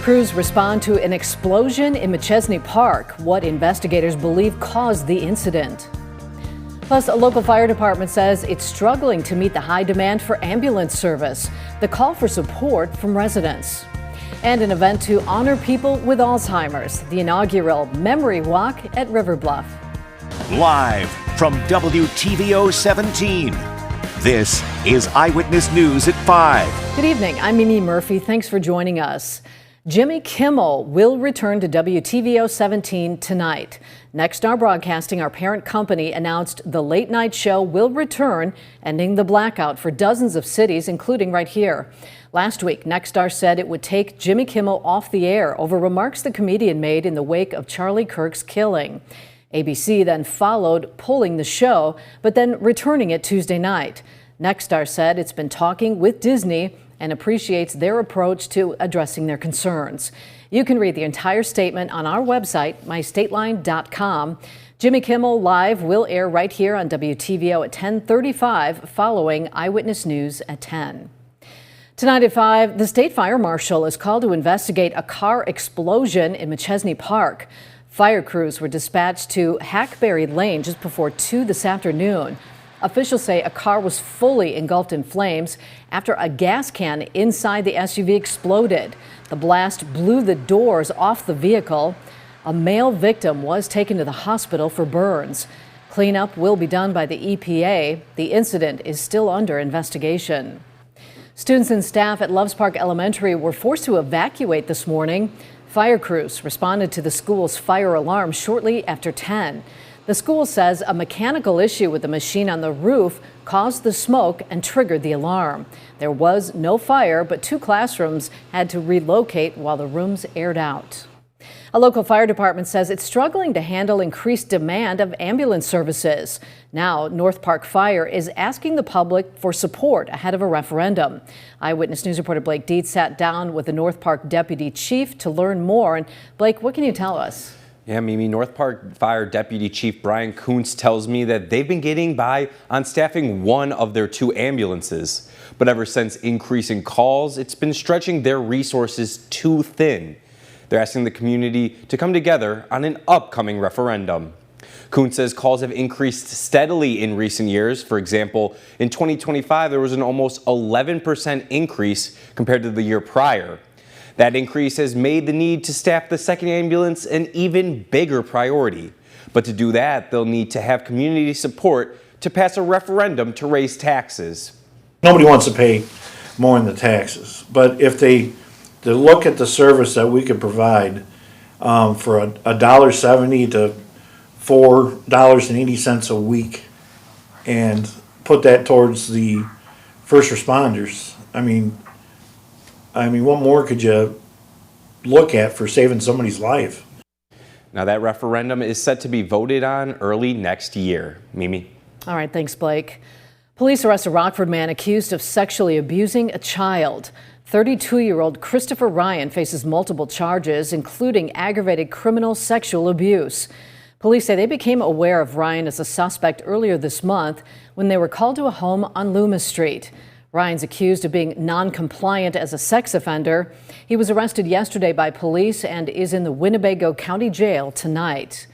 Crews respond to an explosion in McChesney Park. What investigators believe caused the incident. Plus, a local fire department says it's struggling to meet the high demand for ambulance service. The call for support from residents. And an event to honor people with Alzheimer's, the inaugural Memory Walk at River Bluff. Live from WTVO 17, this is Eyewitness News at 5. Good evening, I'm Mimi Murphy. Thanks for joining us. Jimmy Kimmel will return to WTVO 17 tonight. Nexstar Broadcasting, our parent company, announced the late night show will return, ending the blackout for dozens of cities, including right here. Last week, Nexstar said it would take Jimmy Kimmel off the air over remarks the comedian made in the wake of Charlie Kirk's killing. ABC then followed, pulling the show, but then returning it Tuesday night. Nexstar said it's been talking with Disney and appreciates their approach to addressing their concerns. You can read the entire statement on our website, mystateline.com. Jimmy Kimmel Live will air right here on WTVO at 10:35, following Eyewitness News at 10. Tonight at 5, the state fire marshal is called to investigate a car explosion in McChesney Park. Fire crews were dispatched to Hackberry Lane just before 2 this afternoon. Officials say a car was fully engulfed in flames after a gas can inside the SUV exploded. The blast blew the doors off the vehicle. A male victim was taken to the hospital for burns. Cleanup will be done by the EPA. The incident is still under investigation. Students and staff at Loves Park Elementary were forced to evacuate this morning. Fire crews responded to the school's fire alarm shortly after 10. The school says a mechanical issue with the machine on the roof caused the smoke and triggered the alarm. There was no fire, but 2 classrooms had to relocate while the rooms aired out. A local fire department says it's struggling to handle increased demand of ambulance services. Now, North Park Fire is asking the public for support ahead of a referendum. Eyewitness News reporter Blake Dietz sat down with the North Park deputy chief to learn more. And Blake, what can you tell us? Yeah, Mimi, North Park Fire Deputy Chief Brian Kuntz tells me that they've been getting by on staffing 1 of their 2 ambulances. But ever since increasing calls, it's been stretching their resources too thin. They're asking the community to come together on an upcoming referendum. Kuntz says calls have increased steadily in recent years. For example, in 2025, there was an almost 11% increase compared to the year prior. That increase has made the need to staff the second ambulance an even bigger priority. But to do that, they'll need to have community support to pass a referendum to raise taxes. Nobody wants to pay more in the taxes, but if they look at the service that we could provide for $1.70 to $4.80 a week and put that towards the first responders, I mean, what more could you look at for saving somebody's life? Now, that referendum is set to be voted on early next year. Mimi. All right, thanks, Blake. Police arrest a Rockford man accused of sexually abusing a child. 32-year-old Christopher Ryan faces multiple charges, including aggravated criminal sexual abuse. Police say they became aware of Ryan as a suspect earlier this month when they were called to a home on Loomis Street. Ryan's accused of being non-compliant as a sex offender. He was arrested yesterday by police and is in the Winnebago County Jail tonight.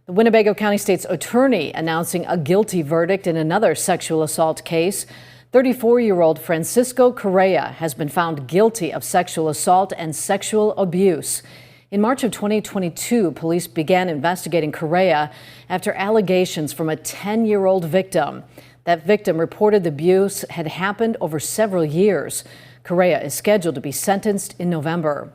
The Winnebago County State's attorney announcing a guilty verdict in another sexual assault case. 34-year-old Francisco Correa has been found guilty of sexual assault and sexual abuse. In March of 2022, police began investigating Correa after allegations from a 10-year-old victim. That victim reported the abuse had happened over several years. Correa is scheduled to be sentenced in November.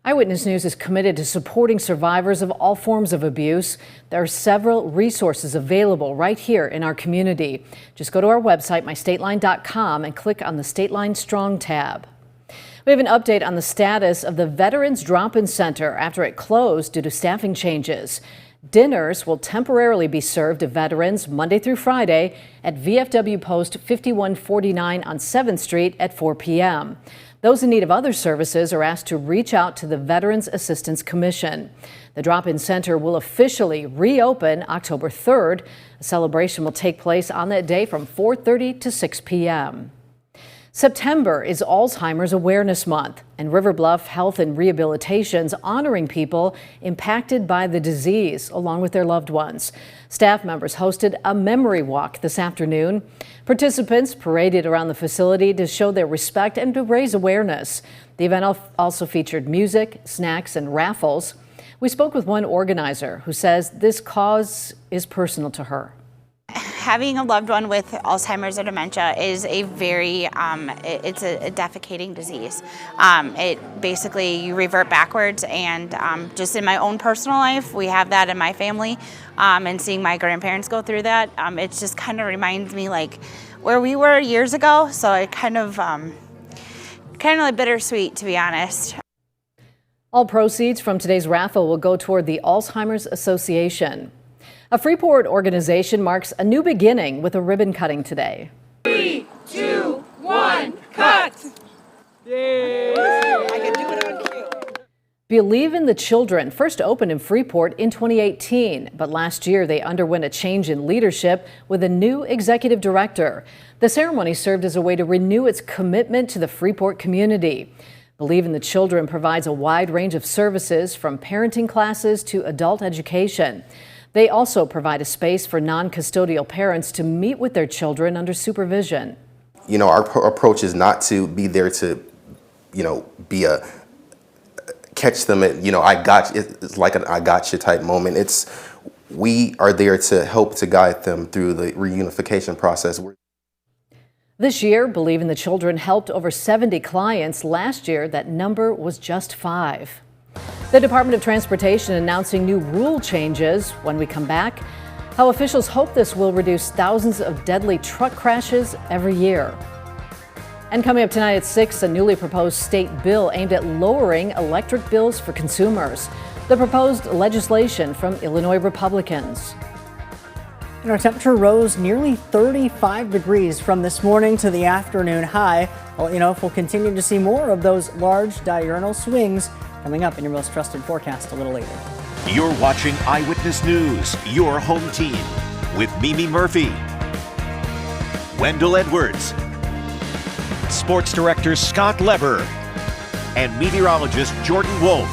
Eyewitness News is committed to supporting survivors of all forms of abuse. There are several resources available right here in our community. Just go to our website, mystateline.com, and click on the State Line Strong tab. We have an update on the status of the Veterans Drop-In Center after it closed due to staffing changes. Dinners will temporarily be served to veterans Monday through Friday at VFW Post 5149 on 7th Street at 4 p.m. Those in need of other services are asked to reach out to the Veterans Assistance Commission. The drop-in center will officially reopen October 3rd. A celebration will take place on that day from 4:30 to 6 p.m. September is Alzheimer's Awareness Month, and River Bluff Health and Rehabilitation's honoring people impacted by the disease, along with their loved ones. Staff members hosted a memory walk this afternoon. Participants paraded around the facility to show their respect and to raise awareness. The event also featured music, snacks, and raffles. We spoke with one organizer who says this cause is personal to her. Having a loved one with Alzheimer's or dementia is a very, it's a defecating disease. It basically, you revert backwards, and just in my own personal life, we have that in my family, and seeing my grandparents go through that, it just kind of reminds me like where we were years ago, so it kind of like bittersweet, to be honest. All proceeds from today's raffle will go toward the Alzheimer's Association. A Freeport organization marks a new beginning with a ribbon cutting today. 3, 2, 1, cut! Yay! I can do it on cue. Believe in the Children first opened in Freeport in 2018, but last year they underwent a change in leadership with a new executive director. The ceremony served as a way to renew its commitment to the Freeport community. Believe in the Children provides a wide range of services from parenting classes to adult education. They also provide a space for non-custodial parents to meet with their children under supervision. You know, our approach is not to be there to, be a catch them at, it's like an I gotcha type moment. We are there to help to guide them through the reunification process. This year, Believe in the Children helped over 70 clients. Last year, that number was just 5. The Department of Transportation announcing new rule changes. When we come back, how officials hope this will reduce thousands of deadly truck crashes every year. And coming up tonight at 6, a newly proposed state bill aimed at lowering electric bills for consumers. The proposed legislation from Illinois Republicans. And our temperature rose nearly 35 degrees from this morning to the afternoon high. Well, if we'll continue to see more of those large diurnal swings coming up in your most trusted forecast a little later. You're watching Eyewitness News, your home team, with Mimi Murphy, Wendell Edwards, Sports Director Scott Leber, and meteorologist Jordan Wolf.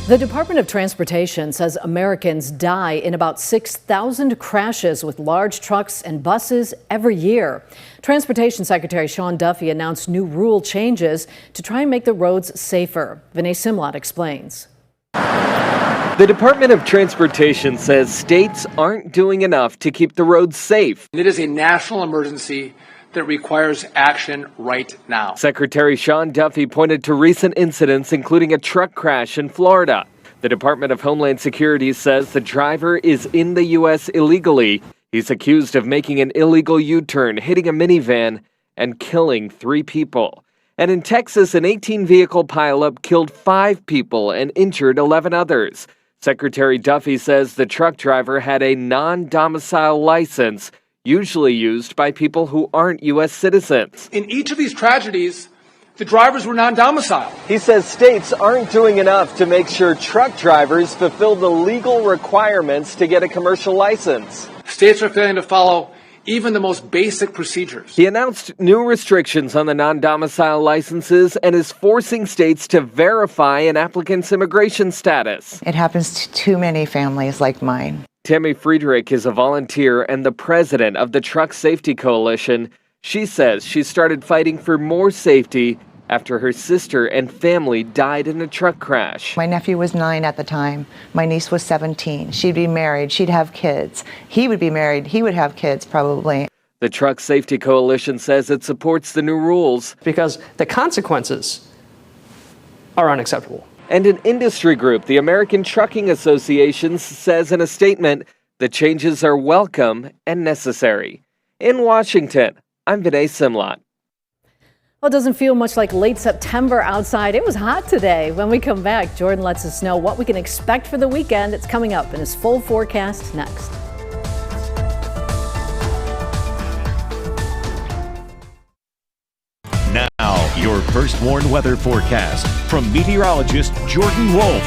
The Department of Transportation says Americans die in about 6,000 crashes with large trucks and buses every year. Transportation Secretary Sean Duffy announced new rule changes to try and make the roads safer. Vinay Simlot explains. The Department of Transportation says states aren't doing enough to keep the roads safe. It is a national emergency that requires action right now. Secretary Sean Duffy pointed to recent incidents, including a truck crash in Florida. The Department of Homeland Security says the driver is in the U.S. illegally. He's accused of making an illegal U-turn, hitting a minivan, and killing 3 people. And in Texas, an 18-vehicle pileup killed 5 people and injured 11 others. Secretary Duffy says the truck driver had a non-domicile license, usually used by people who aren't U.S. citizens. In each of these tragedies, the drivers were non-domiciled. He says states aren't doing enough to make sure truck drivers fulfill the legal requirements to get a commercial license. States are failing to follow even the most basic procedures. He announced new restrictions on the non-domicile licenses and is forcing states to verify an applicant's immigration status. It happens to too many families like mine. Tammy Friedrich is a volunteer and the president of the Truck Safety Coalition. She says she started fighting for more safety after her sister and family died in a truck crash. My nephew was 9 at the time. My niece was 17. She'd be married. She'd have kids. He would be married. He would have kids probably. The Truck Safety Coalition says it supports the new rules because the consequences are unacceptable. And an industry group, the American Trucking Association, says in a statement the changes are welcome and necessary. In Washington, I'm Vinay Simlot. Well, it doesn't feel much like late September outside. It was hot today. When we come back, Jordan lets us know what we can expect for the weekend. It's coming up in his full forecast next. Now, your first warned weather forecast from meteorologist Jordan Wolf.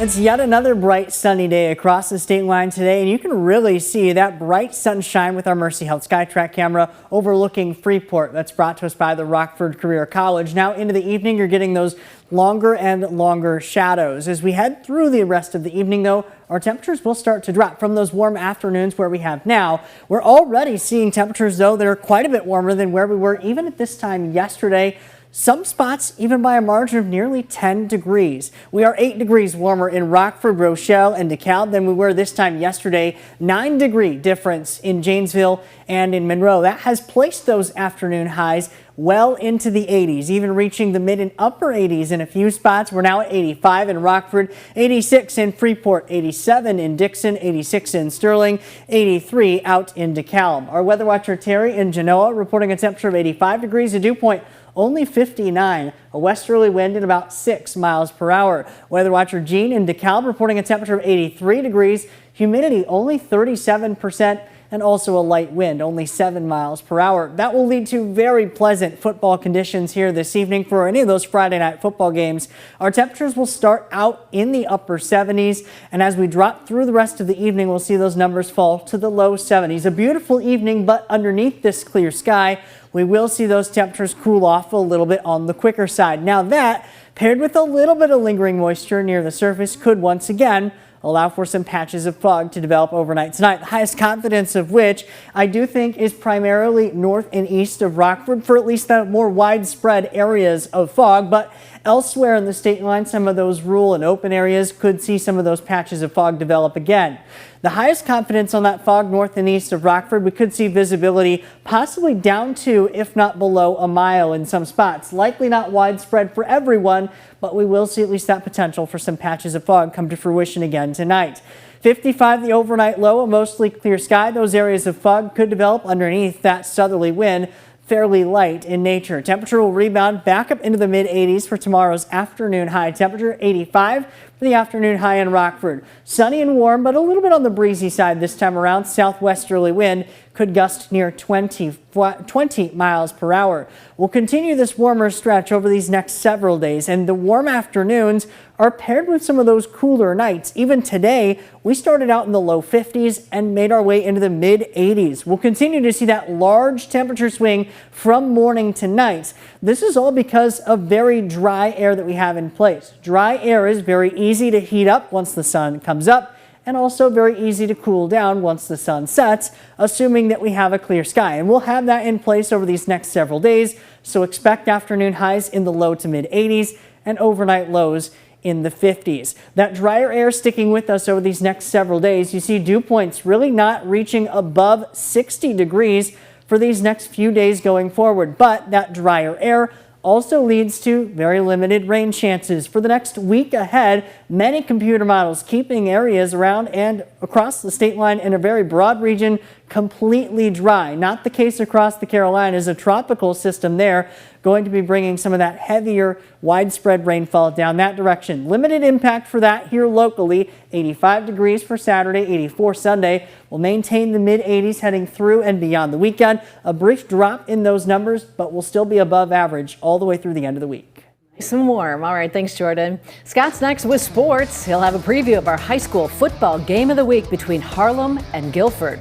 It's yet another bright sunny day across the state line today, and you can really see that bright sunshine with our Mercy Health SkyTrack camera overlooking Freeport. That's brought to us by the Rockford Career College. Now into the evening, you're getting those longer and longer shadows. As we head through the rest of the evening, though, our temperatures will start to drop from those warm afternoons where we have now. We're already seeing temperatures, though, that are quite a bit warmer than where we were even at this time yesterday. Some spots even by a margin of nearly 10 degrees. We are 8 degrees warmer in Rockford, Rochelle, and DeKalb than we were this time yesterday. 9-degree difference in Janesville and in Monroe. That has placed those afternoon highs well into the 80s, even reaching the mid and upper 80s in a few spots. We're now at 85 in Rockford, 86 in Freeport, 87 in Dixon, 86 in Sterling, 83 out in DeKalb. Our weather watcher Terry in Genoa reporting a temperature of 85 degrees. A dew point only 59, a westerly wind at about 6 miles per hour. Weather watcher Jean in DeKalb reporting a temperature of 83 degrees, humidity only 37%, and also a light wind, only 7 miles per hour. That will lead to very pleasant football conditions here this evening for any of those Friday night football games. Our temperatures will start out in the upper 70s, and as we drop through the rest of the evening, we'll see those numbers fall to the low 70s. A beautiful evening, but underneath this clear sky, we will see those temperatures cool off a little bit on the quicker side. Now that, paired with a little bit of lingering moisture near the surface, could once again allow for some patches of fog to develop overnight tonight. The highest confidence of which I do think is primarily north and east of Rockford for at least the more widespread areas of fog. But elsewhere in the state line, some of those rural and open areas could see some of those patches of fog develop again. The highest confidence on that fog north and east of Rockford, we could see visibility possibly down to, if not below, a mile in some spots. Likely not widespread for everyone, but we will see at least that potential for some patches of fog come to fruition again tonight. 55 the overnight low, a mostly clear sky. Those areas of fog could develop underneath that southerly wind, fairly light in nature. Temperature will rebound back up into the mid 80s for tomorrow's afternoon high temperature, 85 for the afternoon high in Rockford. Sunny and warm, but a little bit on the breezy side this time around. Southwesterly wind could gust near 20 miles per hour. We'll continue this warmer stretch over these next several days, and the warm afternoons are paired with some of those cooler nights. Even today, we started out in the low 50s and made our way into the mid 80s. We'll continue to see that large temperature swing from morning to night. This is all because of very dry air that we have in place. Dry air is very easy to heat up once the sun comes up, and also very easy to cool down once the sun sets, assuming that we have a clear sky. And we'll have that in place over these next several days, so expect afternoon highs in the low to mid 80s and overnight lows in the 50s. That drier air sticking with us over these next several days. You see dew points really not reaching above 60 degrees for these next few days going forward, but that drier air also leads to very limited rain chances for the next week ahead. Many computer models keeping areas around and across the state line in a very broad region completely dry. Not the case across the Carolinas. A tropical system there going to be bringing some of that heavier widespread rainfall down that direction. Limited impact for that here locally. 85 degrees for Saturday, 84 Sunday. We'll maintain the mid 80s heading through and beyond the weekend. A brief drop in those numbers, but we'll still be above average all the way through the end of the week. Nice and warm. All right, thanks, Jordan. Scott's next with sports. He'll have a preview of our high school football game of the week between Harlem and Guilford.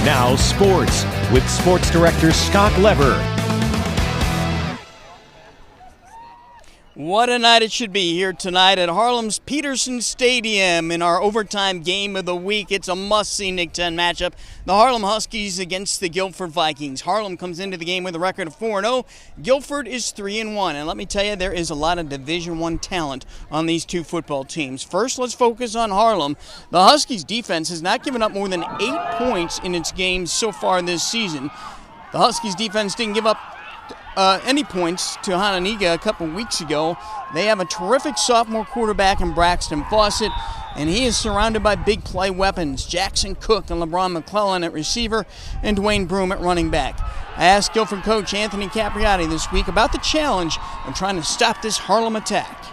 Now sports with sports director Scott Lever. What a night it should be here tonight at Harlem's Peterson Stadium in our overtime game of the week. It's a must-see Nick 10 matchup. The Harlem Huskies against the Guilford Vikings. Harlem comes into the game with a record of 4-0. Guilford is 3-1. And let me tell you, there is a lot of Division I talent on these two football teams. First, let's focus on Harlem. The Huskies defense has not given up more than 8 points in its games so far this season. The Huskies defense didn't give up any points to Hononegah a couple weeks ago. They have a terrific sophomore quarterback in Braxton Fawcett, and he is surrounded by big play weapons. Jackson Cook and LeBron McClellan at receiver, and Dwayne Broom at running back. I asked Guilford coach Anthony Capriotti this week about the challenge of trying to stop this Harlem attack.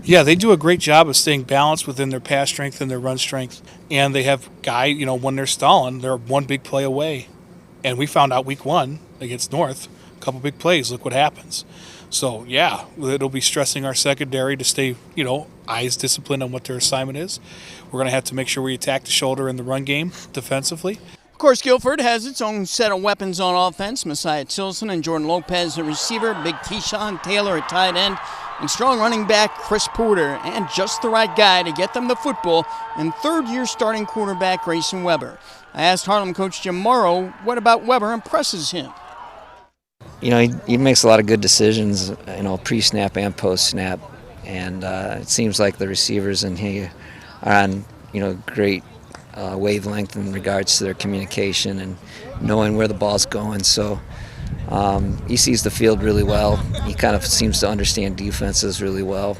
Yeah, they do a great job of staying balanced within their pass strength and their run strength. And they have when they're stalling, they're one big play away. And we found out week 1 against North a couple big plays, look what happens. So, yeah, it'll be stressing our secondary to stay, eyes disciplined on what their assignment is. We're going to have to make sure we attack the shoulder in the run game defensively. Of course, Guilford has its own set of weapons on offense. Messiah Tilson and Jordan Lopez at receiver, Big Keyshawn Taylor at tight end, and strong running back Chris Porter, and just the right guy to get them the football, and third-year starting quarterback Grayson Weber. I asked Harlem coach Jim Morrow what about Weber impresses him. He makes a lot of good decisions, pre-snap and post-snap, and it seems like the receivers and he are on, great wavelength in regards to their communication and knowing where the ball's going. So he sees the field really well. He kind of seems to understand defenses really well.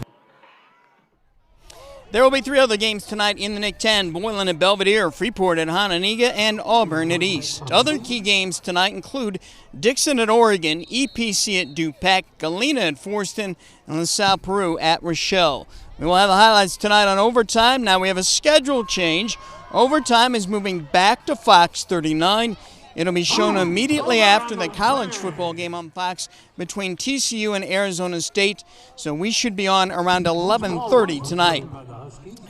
There will be 3 other games tonight in the Nick 10. Boylan at Belvedere, Freeport at Hononegah, and Auburn at East. Other key games tonight include Dixon at Oregon, EPC at DuPac, Galena at Forston, and LaSalle Peru at Rochelle. We will have the highlights tonight on Overtime. Now we have a schedule change. Overtime is moving back to Fox 39. It'll be shown immediately after the college football game on Fox between TCU and Arizona State. So we should be on around 11:30 tonight.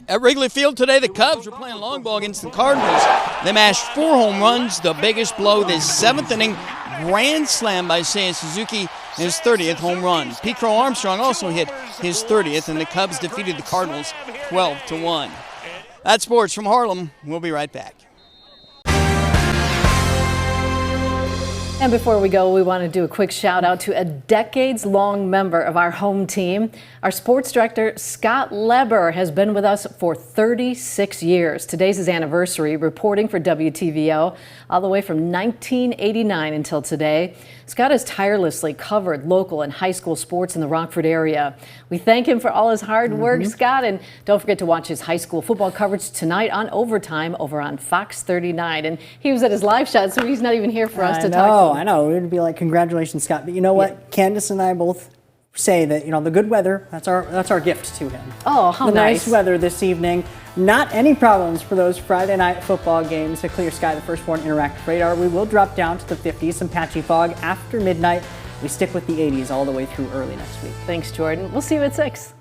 At Wrigley Field today, the Cubs were playing long ball against the Cardinals. They mashed 4 home runs, the biggest blow this 7th inning grand slam by Seiya Suzuki, his 30th home run. Pete Crow Armstrong also hit his 30th, and the Cubs defeated the Cardinals 12-1. That's sports from Harlem. We'll be right back. And before we go, we want to do a quick shout out to a decades-long member of our home team. Our sports director, Scott Leber, has been with us for 36 years. Today's his anniversary, reporting for WTVO all the way from 1989 until today. Scott has tirelessly covered local and high school sports in the Rockford area. We thank him for all his hard work, Scott, and don't forget to watch his high school football coverage tonight on Overtime over on Fox 39. And he was at his live shot, so he's not even here for us to talk to him. I know. It would be like, congratulations, Scott. But you know what? Yeah. Candace and I both say that, the good weather, that's our gift to him. Oh, how nice. The nice weather this evening. Not any problems for those Friday night football games. A clear sky, the first one interactive radar. We will drop down to the 50s, some patchy fog after midnight. We stick with the 80s all the way through early next week. Thanks, Jordan. We'll see you at 6.